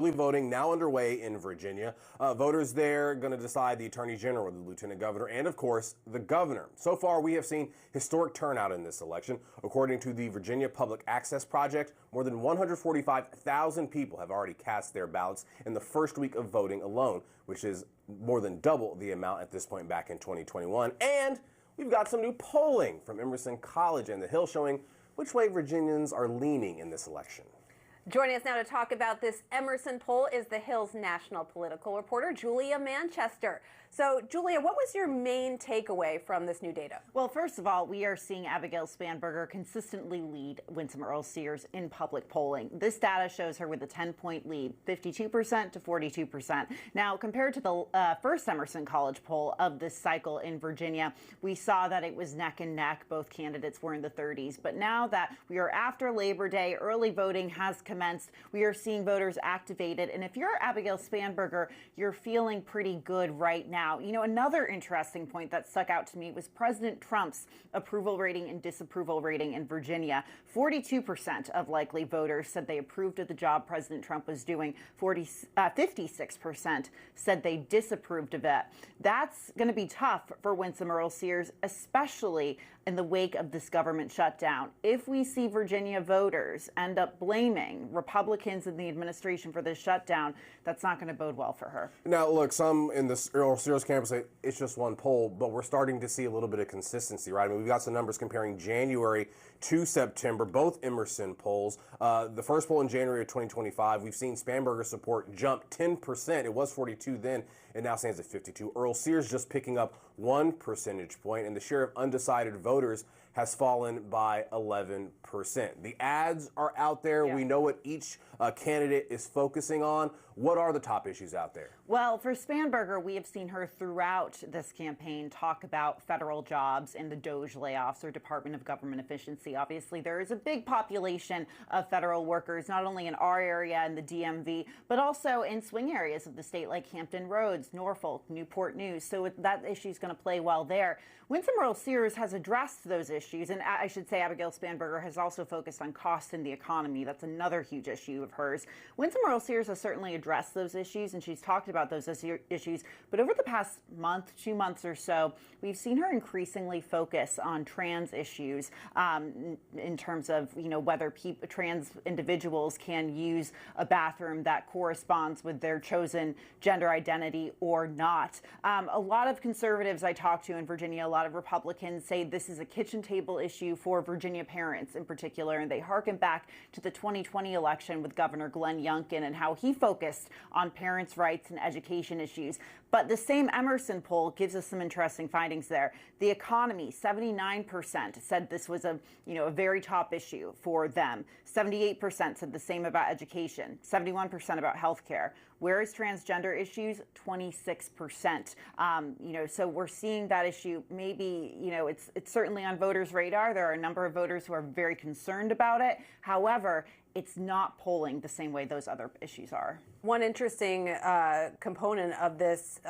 Early voting now underway in Virginia. Voters there going to decide the attorney general, the lieutenant governor, and of course the governor. So far, we have seen historic turnout in this election. According to the Virginia Public Access Project, more than 145,000 people have already cast their ballots in the first week of voting alone, which is more than double the amount at this point back in 2021. And we've got some new polling from Emerson College and the Hill showing which way Virginians are leaning in this election. Joining us now to talk about this Emerson poll is the Hill's national political reporter, Julia Manchester. So, Julia, what was your main takeaway from this new data? Well, first of all, we are seeing Abigail Spanberger consistently lead Winsome Earle-Sears in public polling. This data shows her with a 10-point lead, 52% to 42%. Now, compared to the first Emerson College poll of this cycle in Virginia, we saw that it was neck and neck. Both candidates were in the 30s. But now that we are after Labor Day, early voting has commenced. We are seeing voters activated. And if you're Abigail Spanberger, you're feeling pretty good right now. You know, another interesting point that stuck out to me was President Trump's approval rating and disapproval rating in Virginia. 42% of likely voters said they approved of the job President Trump was doing. 56% said they disapproved of it. That's going to be tough for Winsome Earle-Sears, especially in the wake of this government shutdown. If we see Virginia voters end up blaming Republicans in the administration for this shutdown, that's not going to bode well for her. Now, look, some in this Earle-Sears camp say it's just one poll, but we're starting to see a little bit of consistency, right? I mean, we've got some numbers comparing January to September, both Emerson polls. The first poll in January of 2025, we've seen Spanberger support jump 10%. It was 42 then, and now stands at 52. Earle-Sears just picking up 1 percentage point, and the share of undecided voters has fallen by 11%. The ads are out there. Yeah. We know what each candidate is focusing on. What are the top issues out there? Well, for Spanberger, we have seen her throughout this campaign talk about federal jobs and the DOGE layoffs, or Department of Government Efficiency. Obviously, there is a big population of federal workers, not only in our area in the DMV, but also in swing areas of the state like Hampton Roads, Norfolk, Newport News. So that issue is going to play well there. Winsome Earle-Sears has addressed those issues, and I should say Abigail Spanberger has also focused on cost in the economy. That's another huge issue of hers. Winsome Earle-Sears has certainly addressed those issues, and she's talked about those issues. But over the past month, 2 months or so, we've seen her increasingly focus on trans issues in terms of, you know, whether trans individuals can use a bathroom that corresponds with their chosen gender identity or not. A lot of conservatives I talk to in Virginia, a lot of Republicans say this is a kitchen table issue for Virginia parents in particular, and they harken back to the 2020 election with Governor Glenn Youngkin and how he focused on parents' rights and education issues. But the same Emerson poll gives us some interesting findings there. The economy, 79% said this was a very top issue for them. 78% said the same about education. 71% about health care. Whereas transgender issues, 26%. So we're seeing that issue. Maybe, it's certainly on voters' radar. There are a number of voters who are very concerned about it. However, it's not polling the same way those other issues are. One interesting component of this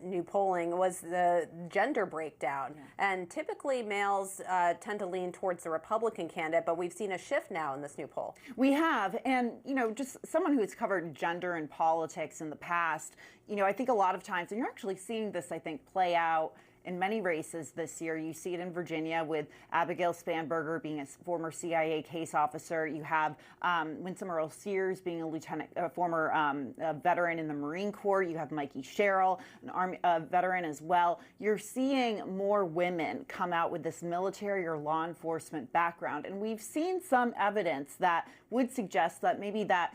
new polling was the gender breakdown. Yeah. And typically males tend to lean towards the Republican candidate, but we've seen a shift now in this new poll. We have. And, just someone who's covered gender and politics in the past, I think a lot of times, and you're actually seeing this, I think, play out in many races this year. You see it in Virginia with Abigail Spanberger being a former CIA case officer. You have Winsome Earle-Sears being a former veteran in the Marine Corps. You have Mikey Sherrill, an Army veteran as well. You're seeing more women come out with this military or law enforcement background. And we've seen some evidence that would suggest that maybe that,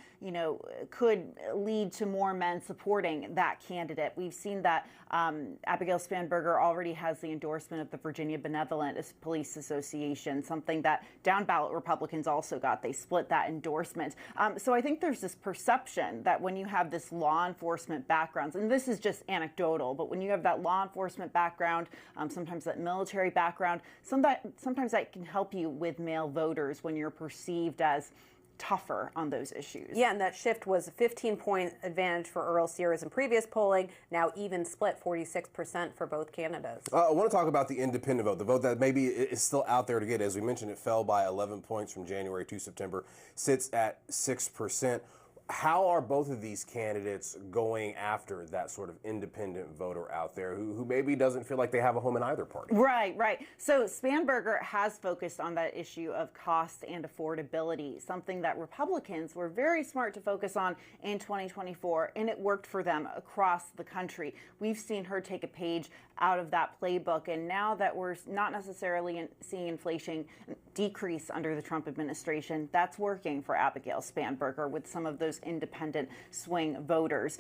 could lead to more men supporting that candidate. We've seen that Abigail Spanberger already has the endorsement of the Virginia Benevolent Police Association, something that down ballot Republicans also got. They split that endorsement. So I think there's this perception that when you have this law enforcement background, and this is just anecdotal, but when you have that law enforcement background, sometimes that military background, sometimes that can help you with male voters when you're perceived as tougher on those issues. Yeah, and that shift was a 15-point advantage for Earle-Sears in previous polling, now even split 46% for both candidates. I want to talk about the independent vote, the vote that maybe is still out there to get. As we mentioned, it fell by 11 points from January to September, sits at 6%. How are both of these candidates going after that sort of independent voter out there who maybe doesn't feel like they have a home in either party? Right, right. So Spanberger has focused on that issue of cost and affordability, something that Republicans were very smart to focus on in 2024, and it worked for them across the country. We've seen her take a page out of that playbook, and now that we're not necessarily seeing inflation decrease under the Trump administration, that's working for Abigail Spanberger with some of those independent swing voters.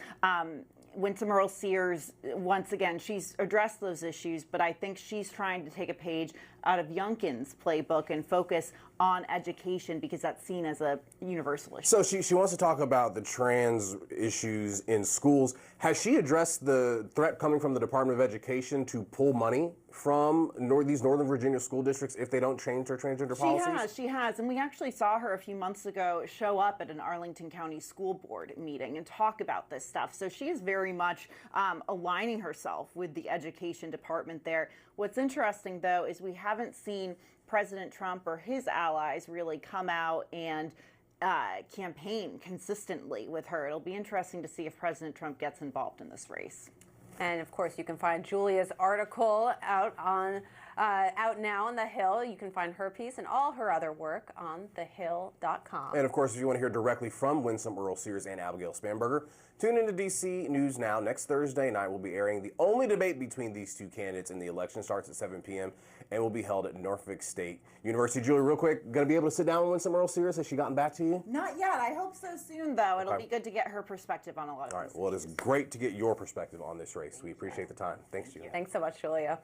Winsome Earle-Sears, once again, she's addressed those issues, but I think she's trying to take a page out of Youngkin's playbook and focus on education because that's seen as a universal issue. So she wants to talk about the trans issues in schools. Has she addressed the threat coming from the Department of Education to pull money from these Northern Virginia school districts if they don't change their transgender policies? She has. And we actually saw her a few months ago show up at an Arlington County School Board meeting and talk about this stuff. So she is very much aligning herself with the education department there. What's interesting, though, is we haven't seen President Trump or his allies really come out and campaign consistently with her. It'll be interesting to see if President Trump gets involved in this race. And of course, you can find Julia's article out now on The Hill. You can find her piece and all her other work on thehill.com. And of course, if you want to hear directly from Winsome Earle-Sears and Abigail Spanberger, tune into DC News Now. Next Thursday night, we'll be airing the only debate between these two candidates, and the election starts at 7 p.m. and will be held at Norfolk State University. Julie, real quick, going to be able to sit down with Winsome Earle-Sears? Has she gotten back to you? Not yet. I hope so soon, though. It'll be good to get her perspective on a lot of All right. Well, it is great to get your perspective on this race. We appreciate the time. Thanks, Julie. Thanks so much, Julia.